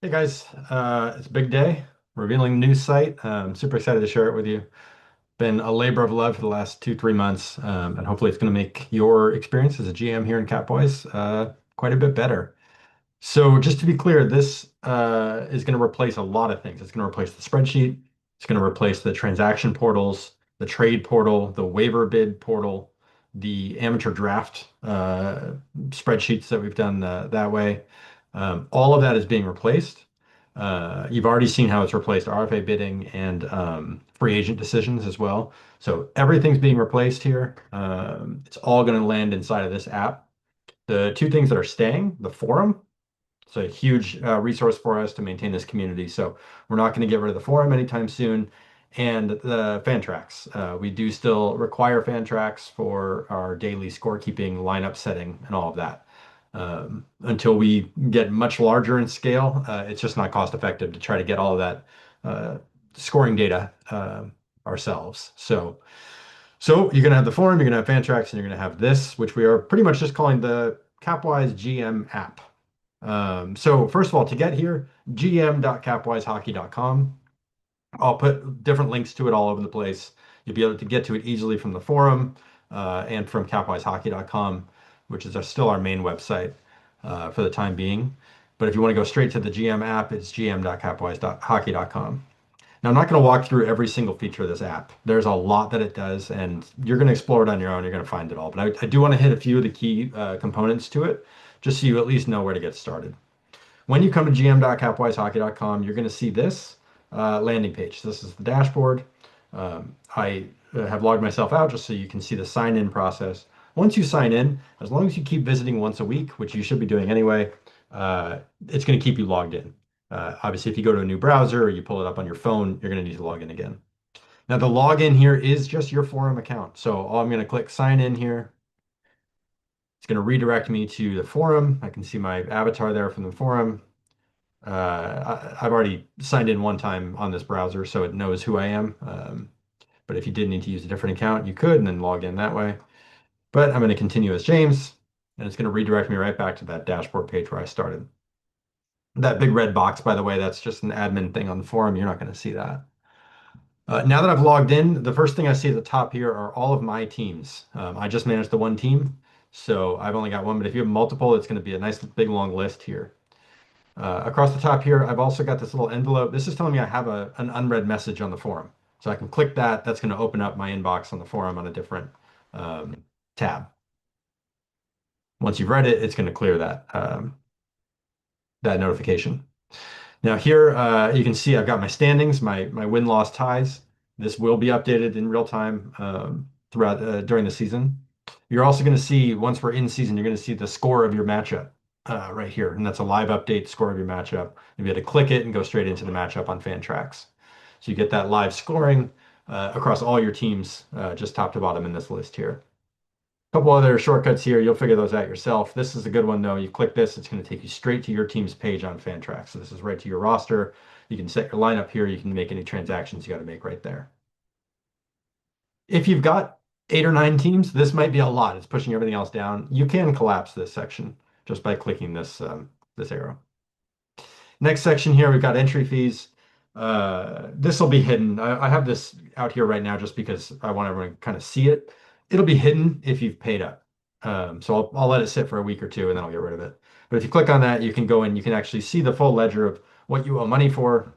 Hey guys, it's a big day. Revealing a new site. Super excited to share it with you. Been a labor of love for the last 2, 3 months, and hopefully it's going to make your experience as a GM here in Capwise quite a bit better. So just to be clear, this is going to replace a lot of things. It's going to replace the spreadsheet. It's going to replace the transaction portals, the trade portal, the waiver bid portal, the amateur draft spreadsheets that we've done that way. All of that is being replaced. You've already seen how it's replaced RFA bidding and free agent decisions as well. So everything's being replaced here. It's all going to land inside of this app. The two things that are staying, the forum, it's a huge resource for us to maintain this community. So we're not going to get rid of the forum anytime soon. And the fan tracks. We do still require fan tracks for our daily scorekeeping, lineup setting, and all of that. Until we get much larger in scale, it's just not cost effective to try to get all of that scoring data ourselves. So you're going to have the forum, you're going to have fan tracks, and you're going to have this, which we are pretty much just calling the Capwise GM app. So first of all, to get here, gm.capwisehockey.com. I'll put different links to it all over the place. You'll be able to get to it easily from the forum and from capwisehockey.com, which is still our main website for the time being. But if you want to go straight to the GM app, it's gm.capwisehockey.com. Now, I'm not going to walk through every single feature of this app. There's a lot that it does, and you're going to explore it on your own. You're going to find it all. But I do want to hit a few of the key components to it, just so you at least know where to get started. When you come to gm.capwisehockey.com, you're going to see this landing page. This is the dashboard. I have logged myself out just so you can see the sign-in process. Once you sign in, as long as you keep visiting once a week, which you should be doing anyway, it's going to keep you logged in. Obviously, if you go to a new browser or you pull it up on your phone, you're going to need to log in again. Now, the login here is just your forum account. So I'm going to click sign in here. It's going to redirect me to the forum. I can see my avatar there from the forum. I've already signed in one time on this browser, so it knows who I am. But if you did need to use a different account, you could and then log in that way. But I'm going to continue as James, and it's going to redirect me right back to that dashboard page where I started. That big red box, by the way, that's just an admin thing on the forum. You're not going to see that. Now that I've logged in, the first thing I see at the top here are all of my teams. I just managed the one team, so I've only got one, but if you have multiple, it's going to be a nice big long list here. Across the top here, I've also got this little envelope. This is telling me I have an unread message on the forum. So I can click that. That's going to open up my inbox on the forum on a different tab. Once you've read it, it's going to clear that notification. Now here you can see I've got my standings, my win-loss ties. This will be updated in real time throughout during the season. You're also going to see, once we're in season, you're going to see the score of your matchup right here. And that's a live update score of your matchup. You'll be able to click it and go straight into the matchup on Fantrax. So you get that live scoring across all your teams, just top to bottom in this list here. A couple other shortcuts here. You'll figure those out yourself. This is a good one, though. You click this, it's going to take you straight to your team's page on Fantrax. So this is right to your roster. You can set your lineup here. You can make any transactions you got to make right there. If you've got 8 or 9 teams, this might be a lot. It's pushing everything else down. You can collapse this section just by clicking this arrow. Next section here, we've got entry fees. This will be hidden. I have this out here right now just because I want everyone to kind of see it. It'll be hidden if you've paid up. So I'll let it sit for a week or two and then I'll get rid of it. But if you click on that, you can go in, you can actually see the full ledger of what you owe money for,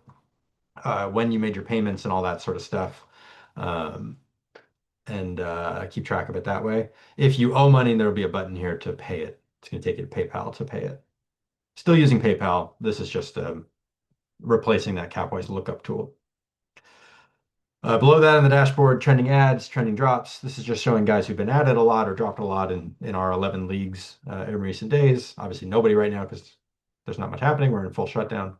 when you made your payments and all that sort of stuff. And keep track of it that way. If you owe money, there will be a button here to pay it. It's going to take you to PayPal to pay it. Still using PayPal. This is just replacing that Capwise lookup tool. Below that in the dashboard, trending ads, trending drops. This is just showing guys who've been added a lot or dropped a lot in our 11 leagues in recent days. Obviously, nobody right now because there's not much happening. We're in full shutdown.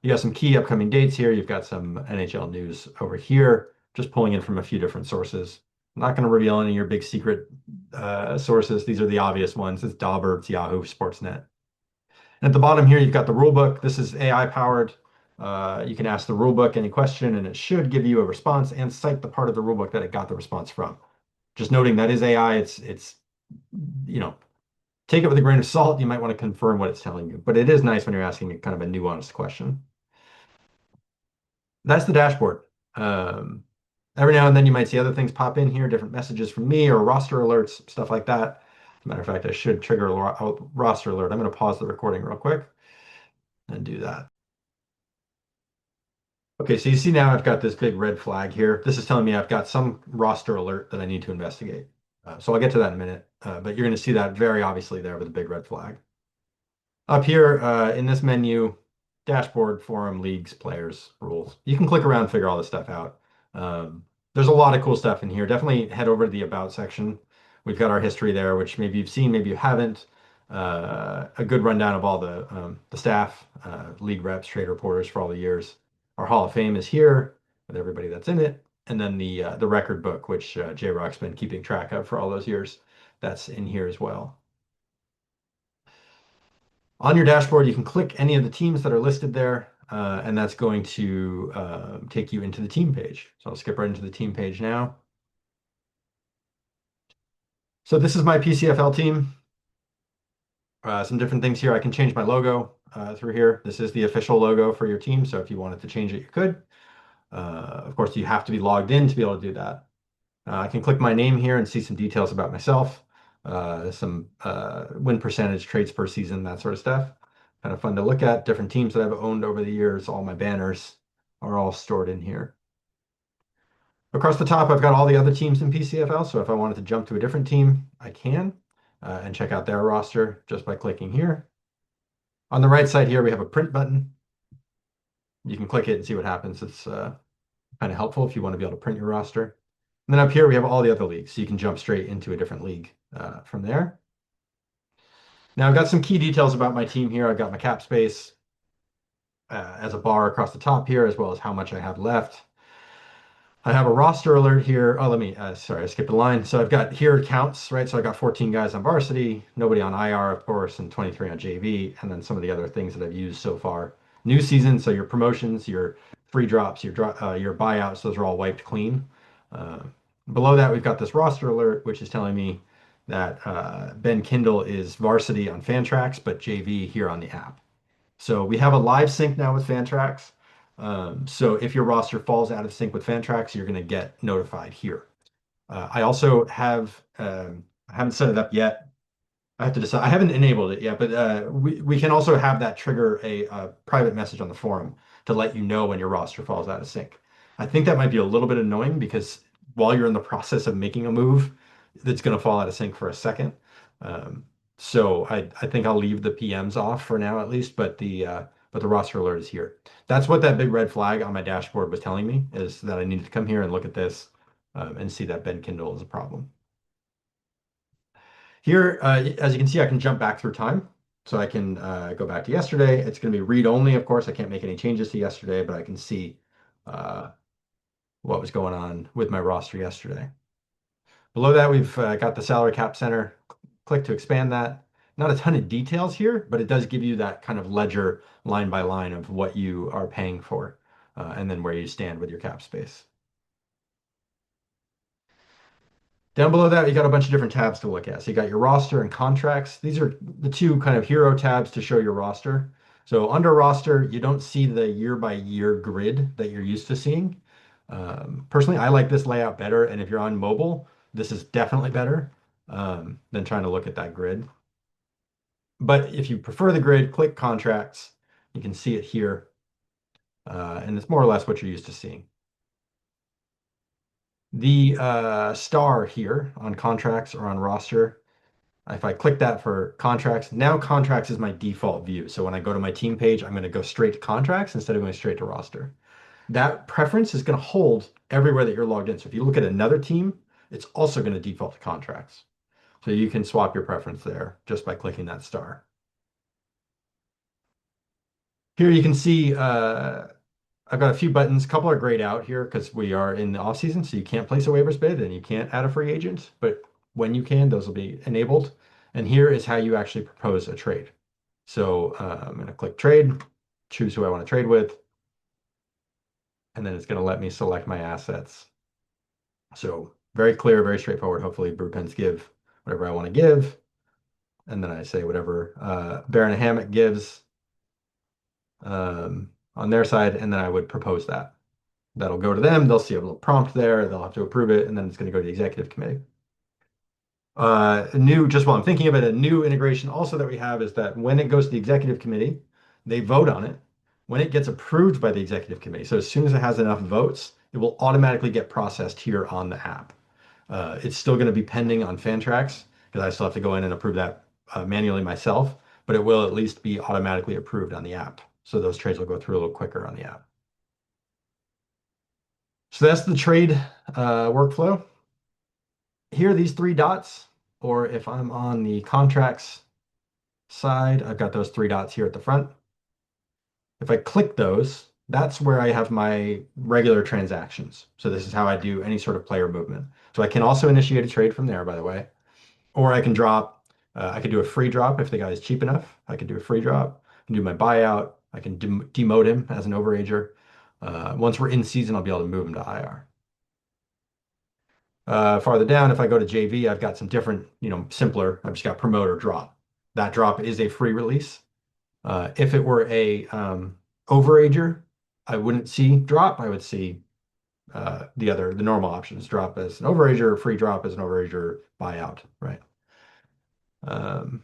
You got some key upcoming dates here. You've got some NHL news over here, just pulling in from a few different sources. I'm not going to reveal any of your big secret sources. These are the obvious ones. It's Dauber, it's Yahoo, Sportsnet. And at the bottom here, you've got the rulebook. This is AI powered. You can ask the rulebook any question, and it should give you a response and cite the part of the rulebook that it got the response from. Just noting that is AI. It's you know, Take it with a grain of salt. You might want to confirm what it's telling you, but it is nice when you're asking it kind of a nuanced question. That's the dashboard. Um, every now and then you might see other things pop in here, different messages from me or roster alerts, stuff like that. As a matter of fact, I should trigger a roster alert. I'm going to pause the recording real quick and do that. Okay, so you see now I've got this big red flag here. This is telling me I've got some roster alert that I need to investigate. So I'll get to that in a minute, but you're going to see that very obviously there with a big red flag. Up here in this menu, dashboard, forum, leagues, players, rules. You can click around and figure all this stuff out. There's a lot of cool stuff in here. Definitely head over to the About section. We've got our history there, which maybe you've seen, maybe you haven't. A good rundown of all the staff, league reps, trade reporters for all the years. Our Hall of Fame is here with everybody that's in it. And then the record book, which J-Rock's been keeping track of for all those years, that's in here as well. On your dashboard, you can click any of the teams that are listed there, and that's going to take you into the team page. So I'll skip right into the team page now. So this is my PCFL team. Some different things here. I can change my logo through here. This is the official logo for your team, so if you wanted to change it, you could. Of course, you have to be logged in to be able to do that. I can click my name here and see some details about myself, some win percentage, trades per season, that sort of stuff. Kind of fun to look at. Different teams that I've owned over the years. All my banners are all stored in here. Across the top, I've got all the other teams in PCFL. So if I wanted to jump to a different team, I can and check out their roster just by clicking here. On the right side here, we have a print button. You can click it and see what happens. It's kind of helpful if you want to be able to print your roster. And then up here, we have all the other leagues. So you can jump straight into a different league from there. Now I've got some key details about my team here. I've got my cap space as a bar across the top here, as well as how much I have left. I have a roster alert here. Oh, sorry, I skipped a line. So I've got here counts, right? So I got 14 guys on varsity, nobody on IR, of course, and 23 on JV, and then some of the other things that I've used so far. New season, so your promotions, your free drops, your buyouts, those are all wiped clean. Uh, Below that, we've got this roster alert, which is telling me that Ben Kindle is varsity on Fantrax, but JV here on the app. So we have a live sync now with Fantrax. So if your roster falls out of sync with Fantrax, you're going to get notified here. I also have, I haven't set it up yet. I have to decide. I haven't enabled it yet, but we can also have that trigger a private message on the forum to let you know when your roster falls out of sync. I think that might be a little bit annoying because while you're in the process of making a move, it's going to fall out of sync for a second. Um, so I think I'll leave the PMs off for now at least, but the roster alert is here. That's what that big red flag on my dashboard was telling me, is that I needed to come here and look at this and see that Ben Kindle is a problem. Here, as you can see, I can jump back through time. So I can go back to yesterday. It's going to be read only, of course. I can't make any changes to yesterday, but I can see uh, what was going on with my roster yesterday. Below that, we've got the salary cap center. Click to expand that. Not a ton of details here, but it does give you that kind of ledger line by line of what you are paying for and then where you stand with your cap space. Down below that, you got a bunch of different tabs to look at. So you got your roster and contracts. These are the two kind of hero tabs to show your roster. So under roster, you don't see the year by year grid that you're used to seeing. Personally, I like this layout better. And if you're on mobile, this is definitely better than trying to look at that grid. But if you prefer the grid, click contracts. You can see it here. And it's more or less what you're used to seeing. The star here on contracts or on roster, if I click that for contracts, now contracts is my default view. So when I go to my team page, I'm going to go straight to contracts instead of going straight to roster. That preference is going to hold everywhere that you're logged in. So if you look at another team, it's also going to default to contracts. So you can swap your preference there just by clicking that star. Here you can see I've got a few buttons. A couple are grayed out here because we are in the off season, so you can't place a waivers bid and you can't add a free agent. But when you can, those will be enabled. And here is how you actually propose a trade. So I'm going to click trade, choose who I want to trade with, and then it's going to let me select my assets. So very clear, very straightforward. Hopefully, brew pens give whatever I want to give. and then I say whatever Bear in a Hammock gives on their side, and then I would propose that. That'll go to them. They'll see a little prompt there. They'll have to approve it, and then it's going to go to the executive committee. Just while I'm thinking of it, a new integration also that we have is that when it goes to the executive committee, they vote on it. When it gets approved by the executive committee, so as soon as it has enough votes, it will automatically get processed here on the app. It's still going to be pending on Fantrax because I still have to go in and approve that manually myself, but it will at least be automatically approved on the app. So those trades will go through a little quicker on the app. So that's the trade workflow. Here are these three dots, or if I'm on the contracts side, I've got those three dots here at the front. If I click those, that's where I have my regular transactions. So this is how I do any sort of player movement. So I can also initiate a trade from there, by the way, or I can drop. I can do a free drop if the guy is cheap enough. I can do a free drop. I can do my buyout. I can demote him as an overager. Once we're in season, I'll be able to move him to IR. Farther down, if I go to JV, I've got some different, simpler. I've just got promote or drop. That drop is a free release. If it were a overager, I wouldn't see drop. I would see the normal options: drop as an overager, free drop as an overager, buyout, right? Um,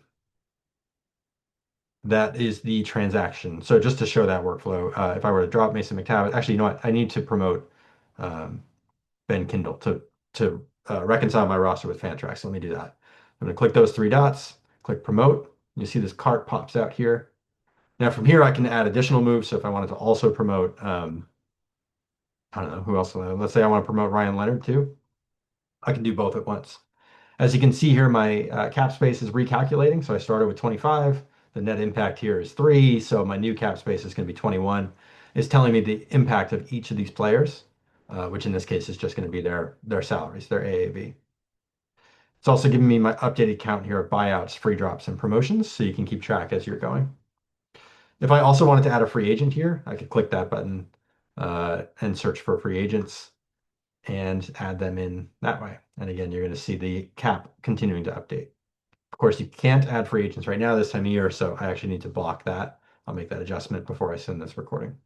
that is the transaction. So just to show that workflow, if I were to drop Mason McTavish, actually, you know what? I need to promote um, Ben Kindle to reconcile my roster with Fantrax. Let me do that. I'm going to click those three dots, click promote. You see this cart pops out here. Now from here, I can add additional moves. So if I wanted to also promote, I don't know who else. Let's say I want to promote Ryan Leonard too. I can do both at once. As you can see here, my cap space is recalculating. So I started with 25. The net impact here is 3. So my new cap space is going to be 21. It's telling me the impact of each of these players, which in this case is just going to be their salaries, their AAV. It's also giving me my updated count here of buyouts, free drops, and promotions, so you can keep track as you're going. If I also wanted to add a free agent here, I could click that button and search for free agents and add them in that way. And again, you're going to see the cap continuing to update. Of course, you can't add free agents right now this time of year, so I actually need to block that. I'll make that adjustment before I send this recording.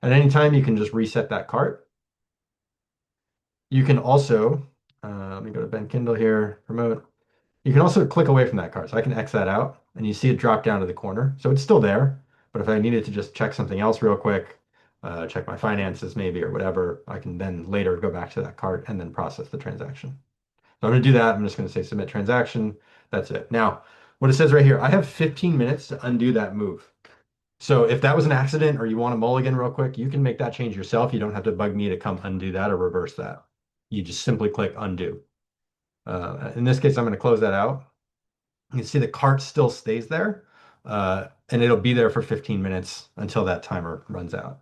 At any time, you can just reset that cart. You can also, let me go to Ben Kindle here, promote. You can also click away from that cart. So I can X that out and you see it drop down to the corner. So it's still there, but if I needed to just check something else real quick, check my finances maybe or whatever, I can then later go back to that cart and then process the transaction. So I'm going to do that. I'm just going to say submit transaction. That's it. Now, what it says right here, I have 15 minutes to undo that move. So if that was an accident or you want to mulligan real quick, you can make that change yourself. You don't have to bug me to come undo that or reverse that. You just simply click undo. In this case, I'm going to close that out. You can see the cart still stays there, and it'll be there for 15 minutes until that timer runs out.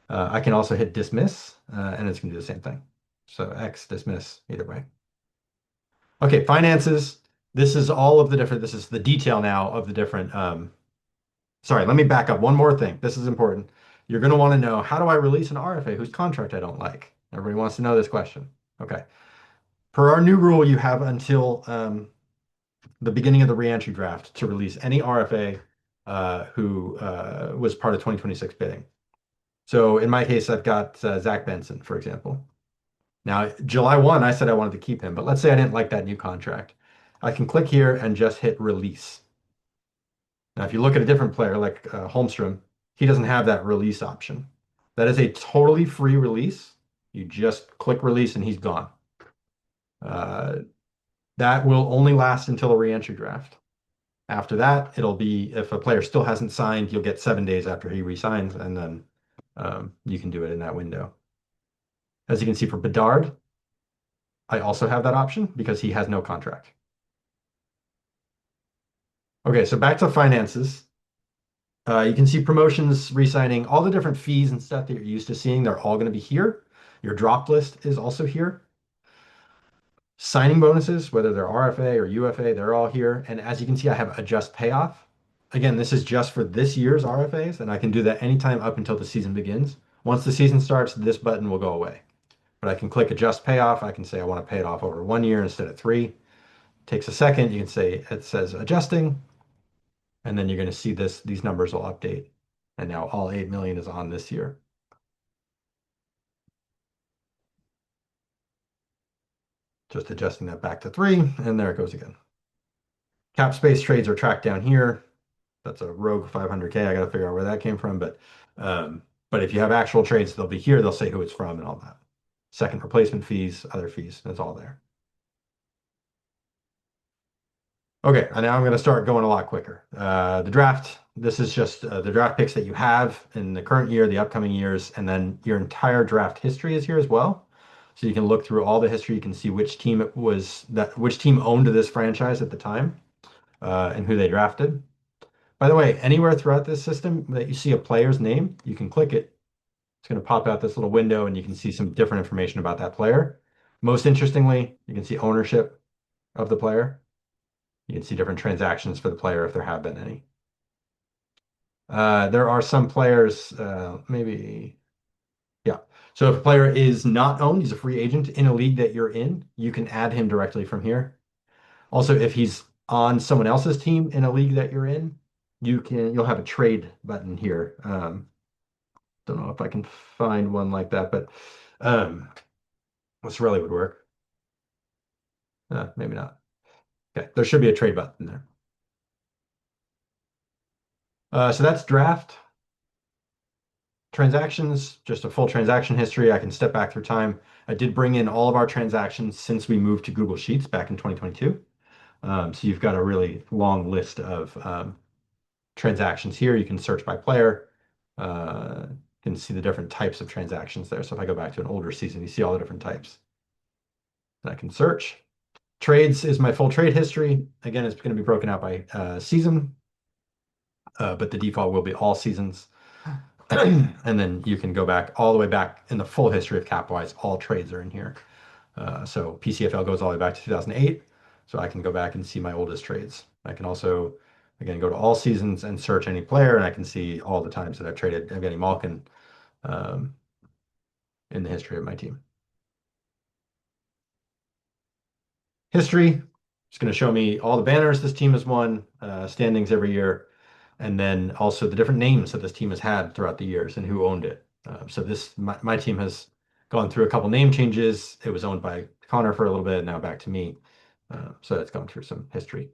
I can also hit dismiss, and it's going to do the same thing. So X, dismiss, either way. Okay, finances. This is this is the detail now of the different. Sorry, let me back up one more thing. This is important. You're going to want to know, how do I release an RFA whose contract I don't like? Everybody wants to know this question. Okay. Per our new rule, you have until the beginning of the reentry draft to release any RFA who was part of 2026 bidding. So in my case, I've got Zach Benson, for example. Now, July 1, I said I wanted to keep him, but let's say I didn't like that new contract. I can click here and just hit release. Now, if you look at a different player like Holmstrom, he doesn't have that release option. That is a totally free release. You just click release and he's gone. That will only last until a reentry draft. After that, it'll be, if a player still hasn't signed, you'll get 7 days after he resigns, and then you can do it in that window. As you can see for Bedard, I also have that option because he has no contract. Okay, so back to finances. You can see promotions, resigning, all the different fees and stuff that you're used to seeing, they're all going to be here. Your drop list is also here. Signing bonuses, whether they're RFA or UFA, they're all here. And as you can see, I have adjust payoff. Again, this is just for this year's RFAs, and I can do that anytime up until the season begins. Once the season starts, this button will go away. But I can click adjust payoff. I can say I want to pay it off over 1 year instead of 3. Takes a second. You can say it says adjusting, and then you're going to see these numbers will update. And now all 8 million is on this year. Just adjusting that back to 3, and there it goes again. Cap space trades are tracked down here. That's a rogue 500K. I got to figure out where that came from, but if you have actual trades, they'll be here. They'll say who it's from and all that. Second replacement fees, other fees, it's all there. Okay, and now I'm going to start going a lot quicker. The draft, this is just the draft picks that you have in the current year, the upcoming years, and then your entire draft history is here as well. So you can look through all the history. You can see which team it was which team owned this franchise at the time, and who they drafted. By the way, anywhere throughout this system that you see a player's name, you can click it. It's going to pop out this little window, and you can see some different information about that player. Most interestingly, you can see ownership of the player. You can see different transactions for the player if there have been any. There are some players, maybe, yeah. So if a player is not owned, he's a free agent in a league that you're in, you can add him directly from here. Also, if he's on someone else's team in a league that you're in, you'll have a trade button here. Don't know if I can find one like that, but this really would work. Maybe not. Okay, there should be a trade button there. So that's draft. Transactions, just a full transaction history. I can step back through time. I did bring in all of our transactions since we moved to Google Sheets back in 2022. So you've got a really long list of transactions here. You can search by player. You can see the different types of transactions there. So if I go back to an older season, you see all the different types. And I can search. Trades is my full trade history. Again, it's going to be broken out by season, but the default will be all seasons. And then you can go back all the way back in the full history of Capwise. All trades are in here. So PCFL goes all the way back to 2008. So I can go back and see my oldest trades. I can also, again, go to all seasons and search any player, and I can see all the times that I've traded Evgeny Malkin in the history of my team. History, it's going to show me all the banners this team has won, standings every year, and then also the different names that this team has had throughout the years and who owned it. So my team has gone through a couple name changes. It was owned by Connor for a little bit, now back to me. So it's gone through some history.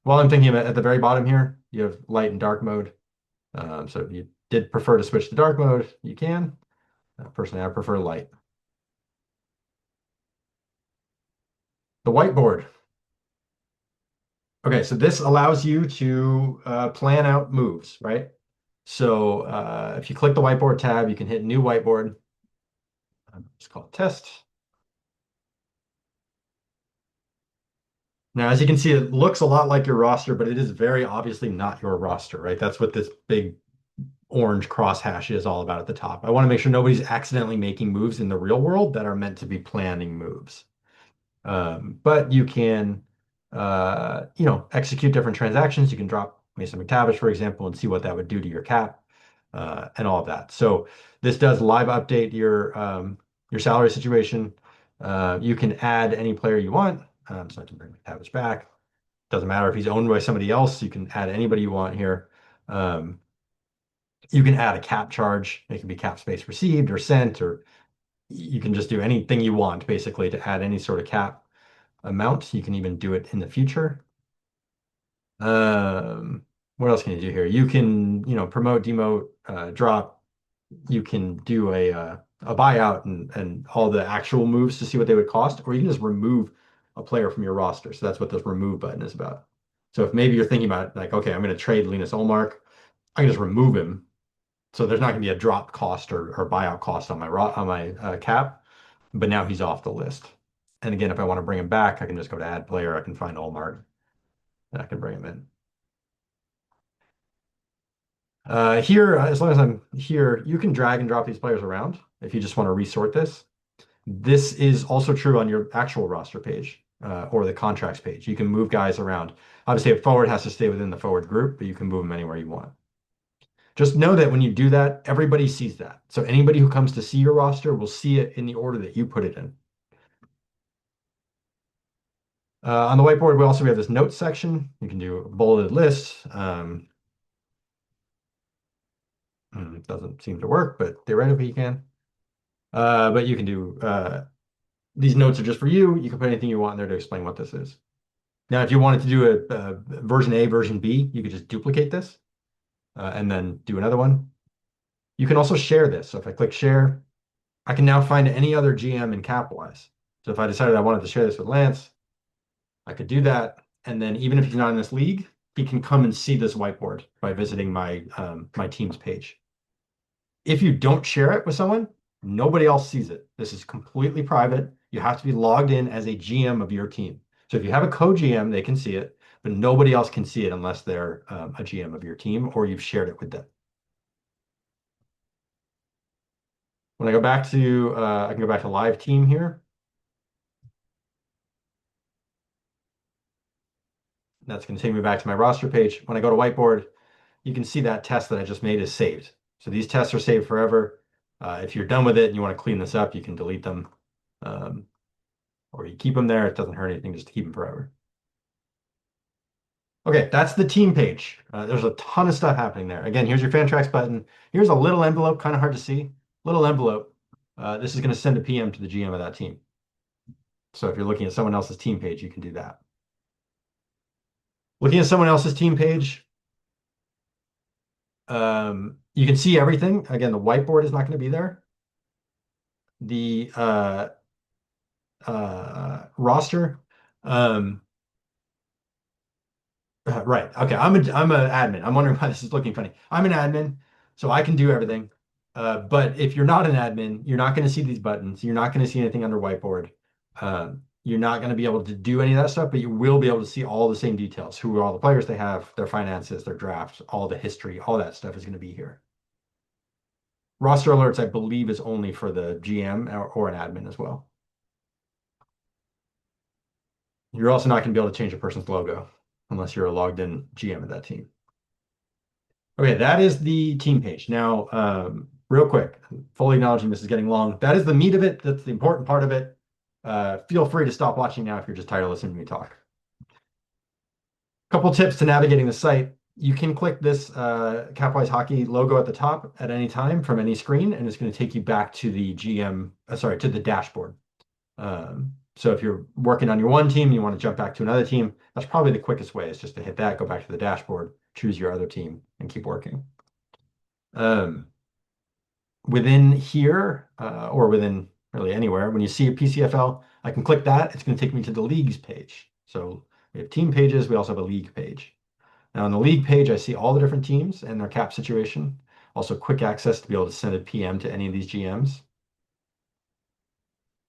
While I'm thinking about at the very bottom here, you have light and dark mode. So if you did prefer to switch to dark mode, you can. Personally, I prefer light. The whiteboard. Okay, so this allows you to plan out moves, right? So if you click the whiteboard tab, you can hit new whiteboard. It's called test. Now, as you can see, it looks a lot like your roster, but it is very obviously not your roster, right? That's what this big orange crosshash is all about at the top. I want to make sure nobody's accidentally making moves in the real world that are meant to be planning moves. But you can, execute different transactions. You can drop Mason McTavish, for example, and see what that would do to your cap and all of that. So this does live update your salary situation. You can add any player you want. So I can bring McTavish back. Doesn't matter if he's owned by somebody else. You can add anybody you want here. You can add a cap charge. It can be cap space received or sent, or you can just do anything you want basically to add any sort of cap amount. You can even do it in the future. What else can you do here? You can, promote, demote, drop. You can do a buyout and all the actual moves to see what they would cost, or you can just remove a player from your roster. So that's what this remove button is about. So if maybe you're thinking about like, okay, I'm going to trade Linus Olmark, I can just remove him. So there's not going to be a drop cost or buyout cost on my cap, but now he's off the list. And again, if I want to bring him back, I can just go to add player. I can find Olmark and I can bring him in. Here, as long as I'm here, you can drag and drop these players around if you just want to resort this. This is also true on your actual roster page or the contracts page. You can move guys around. Obviously, a forward has to stay within the forward group, but you can move them anywhere you want. Just know that when you do that, everybody sees that. So anybody who comes to see your roster will see it in the order that you put it in. On the whiteboard, we have this notes section. You can do bulleted lists. Doesn't seem to work, but theoretically you can. But you can do these notes are just for you. You can put anything you want in there to explain what this is. Now, if you wanted to do a version A, version B, you could just duplicate this and then do another one. You can also share this. So if I click share, I can now find any other GM in Capwise. So if I decided I wanted to share this with Lance, I could do that. And then even if he's not in this league, he can come and see this whiteboard by visiting my team's page. If you don't share it with someone, nobody else sees it. This is completely private. You have to be logged in as a GM of your team. So if you have a co-GM, they can see it, but nobody else can see it unless they're a GM of your team or you've shared it with them. When I go back to, I can go back to live team here. That's going to take me back to my roster page. When I go to whiteboard, you can see that test that I just made is saved. So these tests are saved forever. If you're done with it and you want to clean this up, you can delete them. Or you keep them there. It doesn't hurt anything just to keep them forever. Okay, that's the team page. There's a ton of stuff happening there. Again, here's your Fantrax button. Here's a little envelope, kind of hard to see. Little envelope. This is going to send a PM to the GM of that team. So if you're looking at someone else's team page, you can do that. Looking at someone else's team page, you can see everything. Again, the whiteboard is not going to be there. The roster. Right. Okay. I'm an admin. I'm wondering why this is looking funny. I'm an admin, so I can do everything. But if you're not an admin, you're not going to see these buttons. You're not going to see anything under whiteboard. You're not going to be able to do any of that stuff, but you will be able to see all the same details. Who are all the players they have, their finances, their drafts, all the history, all that stuff is going to be here. Roster alerts, I believe, is only for the GM or an admin as well. You're also not going to be able to change a person's logo unless you're a logged in GM of that team. Okay, that is the team page. Now, real quick, fully acknowledging this is getting long. That is the meat of it. That's the important part of it. Feel free to stop watching now if you're just tired of listening to me talk. Couple tips to navigating the site. You can click this Capwise Hockey logo at the top at any time from any screen, and it's going to take you back to the to the dashboard. So if you're working on your one team, you want to jump back to another team, that's probably the quickest way is just to hit that, go back to the dashboard, choose your other team, and keep working. Within here, or within really anywhere, when you see a PCFL, I can click that. It's going to take me to the leagues page. So we have team pages. We also have a league page. Now on the league page, I see all the different teams and their cap situation. Also quick access to be able to send a PM to any of these GMs.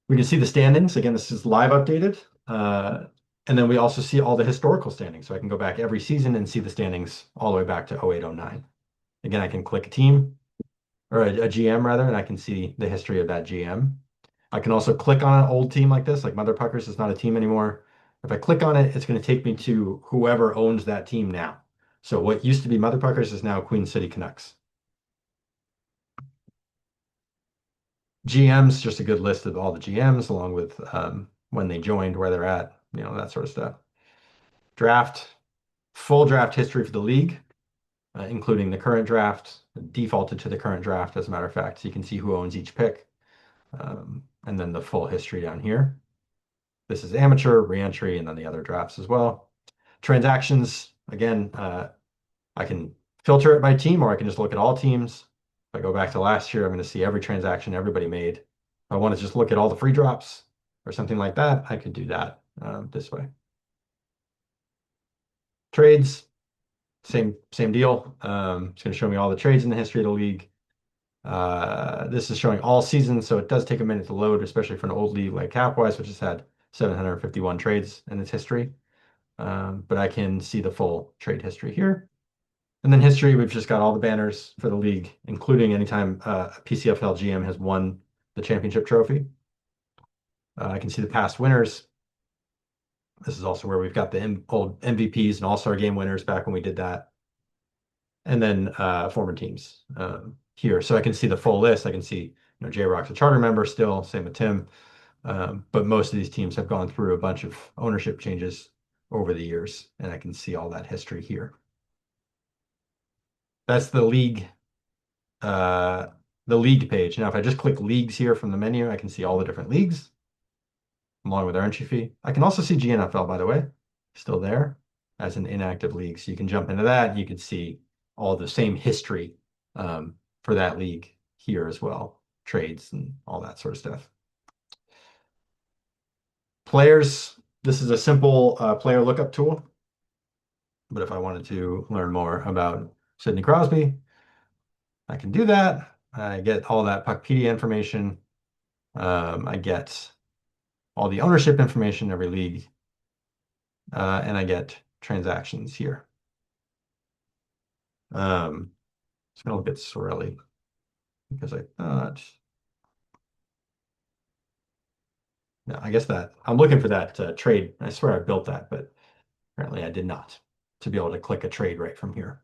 We can see the standings. Again, this is live updated. And then we also see all the historical standings. So I can go back every season and see the standings all the way back to 08-09. Again, I can click a team or a GM rather, and I can see the history of that GM. I can also click on an old team like this, like Mother Puckers is not a team anymore. If I click on it, it's going to take me to whoever owns that team now. So what used to be Mother Puckers is now Queen City Canucks. GMs, just a good list of all the GMs along with when they joined, where they're at, that sort of stuff. Draft, full draft history for the league, including the current draft, defaulted to the current draft, as a matter of fact. So you can see who owns each pick, and then the full history down here. This is amateur, reentry, and then the other drafts as well. Transactions, again, I can filter it by team, or I can just look at all teams. If I go back to last year, I'm going to see every transaction everybody made. If I want to just look at all the free drops or something like that, I could do that this way. Trades, same deal. It's going to show me all the trades in the history of the league. This is showing all seasons, so it does take a minute to load, especially for an old league like Capwise, which has had 751 trades in its history. But I can see the full trade history here. And then history, we've just got all the banners for the league, including anytime a PCFL GM has won the championship trophy. I can see the past winners. This is also where we've got the old MVPs and All-Star Game winners back when we did that. And then former teams here. So I can see the full list. I can see, J-Rock's a charter member still, same with Tim. But most of these teams have gone through a bunch of ownership changes over the years, and I can see all that history here. That's uh, the league page. Now, if I just click leagues here from the menu, I can see all the different leagues along with our entry fee. I can also see GNFL, by the way, still there as an inactive league. So you can jump into that. You can see all the same history for that league here as well, trades and all that sort of stuff. Players, this is a simple player lookup tool. But if I wanted to learn more about Sidney Crosby, I can do that. I get all that Puckpedia information. I get all the ownership information, every league, and I get transactions here. It's going to look at Sorelli because I thought, no, I guess that I'm looking for that trade. I swear I built that, but apparently I did not to be able to click a trade right from here.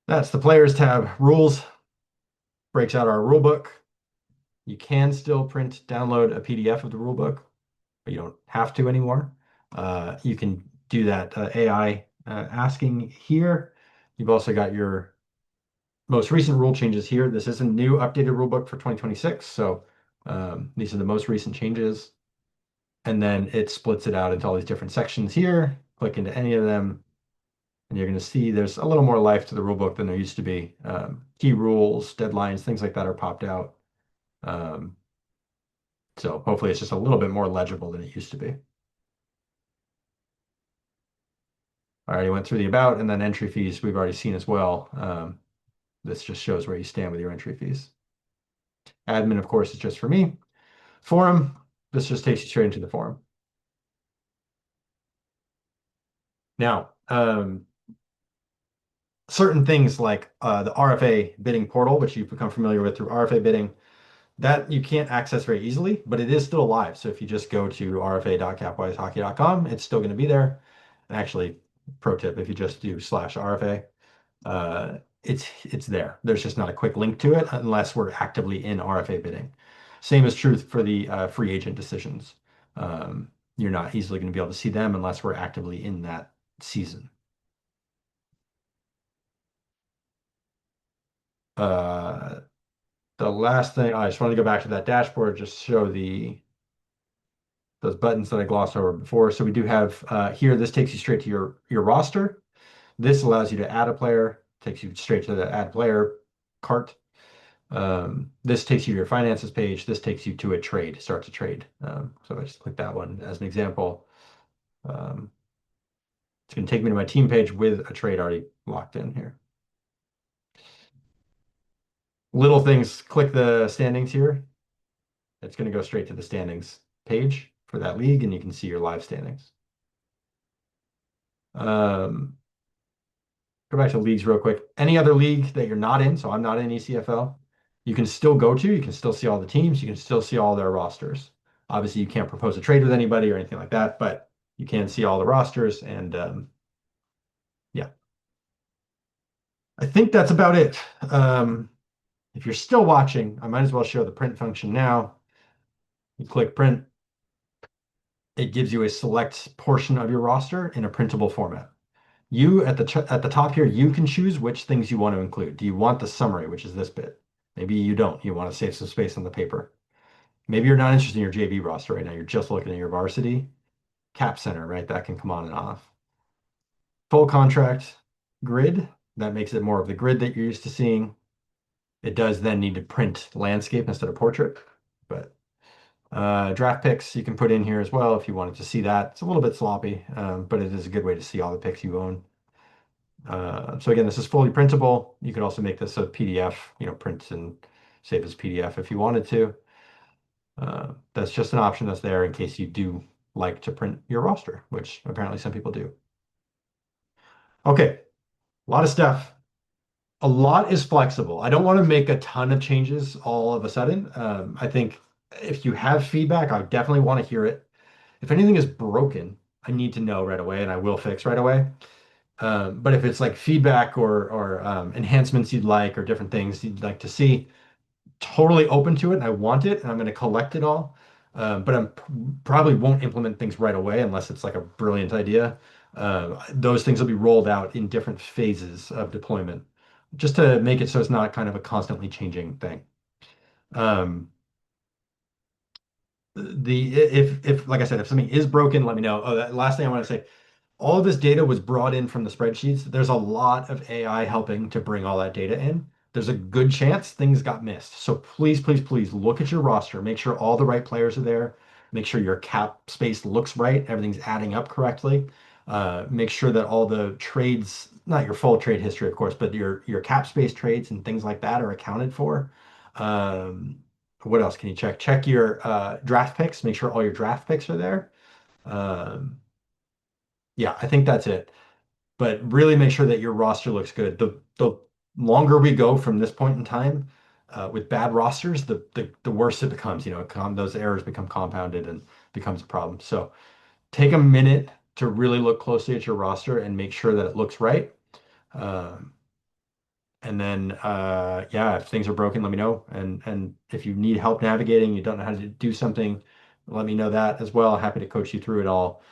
That's the players tab. Rules breaks out our rule book. You can still download a PDF of the rule book, but you don't have to anymore. You can do that AI asking here. You've also got your most recent rule changes here. This is a new updated rule book for 2026. So these are the most recent changes. And then it splits it out into all these different sections here. Click into any of them, and you're going to see there's a little more life to the rule book than there used to be. Key rules, deadlines, things like that are popped out. So hopefully it's just a little bit more legible than it used to be. I already went through the about and then entry fees we've already seen as well. This just shows where you stand with your entry fees. Admin, of course, is just for me. Forum, this just takes you straight into the forum. Now, certain things like the RFA bidding portal, which you've become familiar with through RFA bidding, that you can't access very easily, but it is still live. So if you just go to rfa.capwisehockey.com, it's still going to be there. And actually, pro tip, if you just do /RFA, it's there. There's just not a quick link to it unless we're actively in RFA bidding. Same is true for the free agent decisions. You're not easily going to be able to see them unless we're actively in that season. The last thing, I just want to go back to that dashboard, just show those buttons that I glossed over before. So we do have here, this takes you straight to your roster. This allows you to add a player, takes you straight to the add player cart. This takes you to your finances page. This takes you to a trade, starts a trade. So I just click that one as an example. It's going to take me to my team page with a trade already locked in here. Little things, click the standings here. It's going to go straight to the standings page for that league, and you can see your live standings. Go back to leagues real quick. Any other league that you're not in, so I'm not in ECFL, you can still go to. You can still see all the teams. You can still see all their rosters. Obviously, you can't propose a trade with anybody or anything like that, but you can see all the rosters. And yeah, I think that's about it. If you're still watching, I might as well show the print function now. You click print. It gives you a select portion of your roster in a printable format. You at the top here, you can choose which things you want to include. Do you want the summary, which is this bit? Maybe you don't. You want to save some space on the paper. Maybe you're not interested in your JV roster right now. You're just looking at your varsity. Cap center, right? That can come on and off. Full contract grid. That makes it more of the grid that you're used to seeing. It does then need to print landscape instead of portrait. But draft picks you can put in here as well if you wanted to see that. It's a little bit sloppy, but it is a good way to see all the picks you own. So again, this is fully printable. You could also make this a PDF, print and save as PDF if you wanted to. That's just an option that's there in case you do like to print your roster, which apparently some people do. Okay, a lot of stuff. A lot is flexible. I don't want to make a ton of changes all of a sudden. I think if you have feedback, I definitely want to hear it. If anything is broken, I need to know right away, and I will fix right away. But if it's like feedback or enhancements you'd like or different things you'd like to see, totally open to it and I want it and I'm going to collect it all. But probably won't implement things right away unless it's like a brilliant idea. Those things will be rolled out in different phases of deployment just to make it so it's not kind of a constantly changing thing. Um, if like I said, if something is broken, let me know. Oh, that last thing I want to say, all of this data was brought in from the spreadsheets. There's a lot of AI helping to bring all that data in. There's a good chance things got missed. So please, please, please look at your roster. Make sure all the right players are there. Make sure your cap space looks right. Everything's adding up correctly. Make sure that all the trades, not your full trade history, of course, but your cap space trades and things like that are accounted for. Um, what else can you check? Check your draft picks. Make sure all your draft picks are there. Um, yeah, I think that's it, but really make sure that your roster looks good. The longer we go from this point in time with bad rosters, the worse it becomes. Those errors become compounded and becomes a problem. So take a minute to really look closely at your roster and make sure that it looks right. Um, and then yeah, if things are broken, let me know. And if you need help navigating, you don't know how to do something, let me know that as well. Happy to coach you through it all.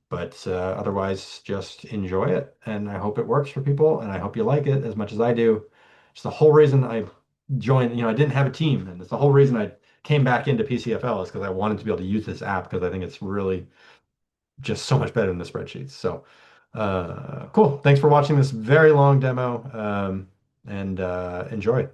But otherwise, just enjoy it. And I hope it works for people, and I hope you like it as much as I do. It's the whole reason I joined, I didn't have a team, and it's the whole reason I came back into PCFL is because I wanted to be able to use this app because I think it's really just so much better than the spreadsheets. So cool. Thanks for watching this very long demo, and enjoy.